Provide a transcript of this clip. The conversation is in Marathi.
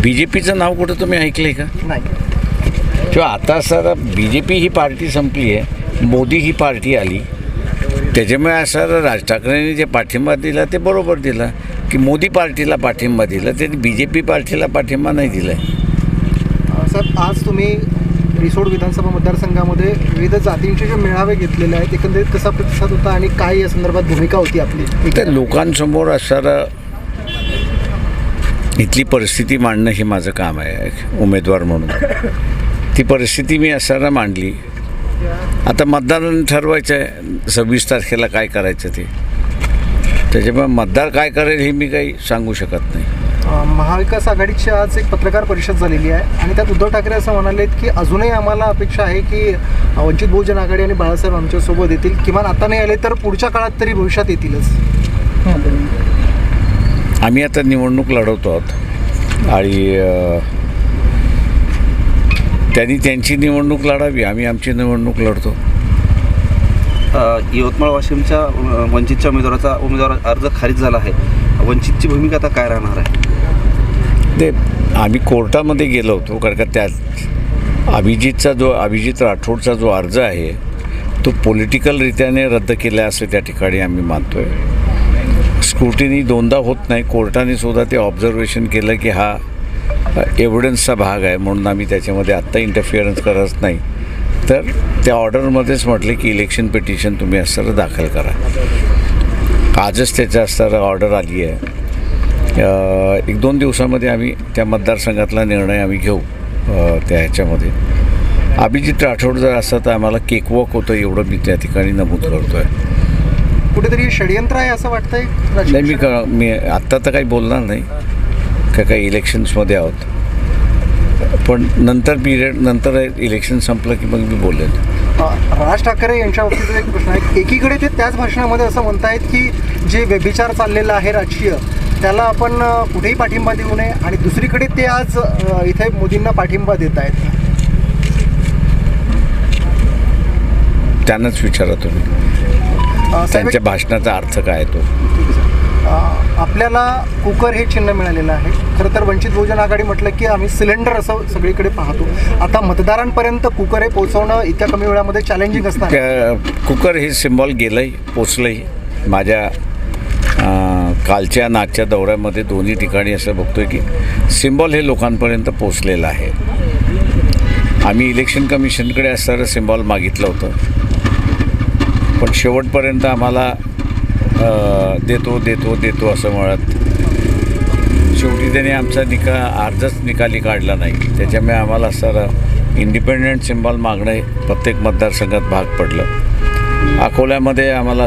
BJPचं नाव कुठं तुम्ही ऐकलं आहे का? नाही. किंवा आता सर BJP ही पार्टी संपली आहे, मोदी ही पार्टी आली, त्याच्यामुळे सर राज ठाकरेंनी जे पाठिंबा दिला ते बरोबर दिला की मोदी पार्टीला पाठिंबा दिला, त्यांनी BJP पार्टीला पाठिंबा नाही दिला आहे. सर, आज तुम्ही रिसोड विधानसभा मतदारसंघामध्ये विविध जातींचे जे मेळावे घेतलेले आहेत, एकंदरीत कसा प्रतिसाद होता आणि काय या संदर्भात भूमिका होती आपली? तर लोकांसमोर असणारं इथली परिस्थिती मांडणं हे माझं काम आहे उमेदवार म्हणून. ती परिस्थिती मी असताना मांडली. आता मतदारांनी ठरवायचं आहे 26 तारखेला काय करायचं ते, त्याच्यामुळे मतदार काय करेल हे मी काही सांगू शकत नाही. महाविकास आघाडीची आज एक पत्रकार परिषद झालेली आहे आणि त्यात उद्धव ठाकरे असं म्हणालेत की अजूनही आम्हाला अपेक्षा आहे की वंचित बहुजन आघाडी आणि बाळासाहेब आमच्यासोबत येतील, किमान आता नाही आले तर पुढच्या काळात तरी भविष्यात येतीलच. आम्ही आता निवडणूक लढवतो आहोत आणि त्यांनी त्यांची निवडणूक लढावी, आम्ही आमची निवडणूक लढतो. यवतमाळ वाशिमच्या वंचितच्या उमेदवार अर्ज खारिज झाला आहे. वंचितची भूमिका आता काय राहणार आहे? ते आम्ही कोर्टामध्ये गेलो होतो, कारण का त्यात अभिजित राठोडचा जो अर्ज आहे तो पॉलिटिकलरित्याने रद्द केला असं त्या ठिकाणी आम्ही मानतो आहे. स्क्रुटिनी दोनदा होत नाही, कोर्टाने सुद्धा ते ऑब्झर्वेशन केलं की हा एव्हिडन्सचा भाग आहे, म्हणून आम्ही त्याच्यामध्ये आत्ता इंटरफिअरन्स करत नाही. तर त्या ऑर्डरमध्येच म्हटले की इलेक्शन पिटिशन तुम्ही असताना दाखल करा. आजच त्याच्या असताना ऑर्डर आली आहे. 1-2 दिवसामध्ये आम्ही त्या मतदारसंघातला निर्णय आम्ही घेऊ. त्या ह्याच्यामध्ये अभिजित राठोड जर असता तर आम्हाला केकवॉक होतं, एवढं मी त्या ठिकाणी नमूद करतो आहे. कुठेतरी षडयंत्र आहे असं वाटतंय? नाही, मी आत्ता तर काही बोलणार नाही, काही इलेक्शन्समध्ये आहोत, पण नंतर इलेक्शन संपलं की मग मी बोलेन. राज ठाकरे यांच्या बाबतीत एक प्रश्न आहे. एकीकडे ते त्याच भाषणामध्ये असं म्हणतायत की जे व्यभिचार चाललेला आहे राजकीय, त्याला आपण कुठेही पाठिंबा देऊ नये, आणि दुसरीकडे ते आज इथे मोदींना पाठिंबा देत आहेत. त्यांनाच विचारा तुम्ही त्यांच्या भाषणाचा अर्थ काय तो. आपल्याला कुकर हे चिन्ह मिळालेलं आहे. खरं तर वंचित बहुजन आघाडी म्हटलं की आम्ही सिलेंडर असं सगळीकडे पाहतो. आता मतदारांपर्यंत कुकर हे पोहोचवणं इतक्या कमी वेळामध्ये चॅलेंजिंग असणार. कुकर हे सिम्बॉल गेलंही, पोचलंही. माझ्या कालच्या नागच्या दौऱ्यामध्ये दोन्ही ठिकाणी असं बघतोय की सिम्बॉल हे लोकांपर्यंत पोचलेलं आहे. आम्ही इलेक्शन कमिशनकडे असणारं सिम्बॉल मागितलं होतं, पण शेवटपर्यंत आम्हाला देतो असं म्हणत शेवटी त्याने आमचा अर्जच निकाली काढला नाही. त्याच्यामुळे आम्हाला असणारं इंडिपेंडंट सिम्बॉल मागणं प्रत्येक मतदारसंघात भाग पडलं. अकोल्यामध्ये आम्हाला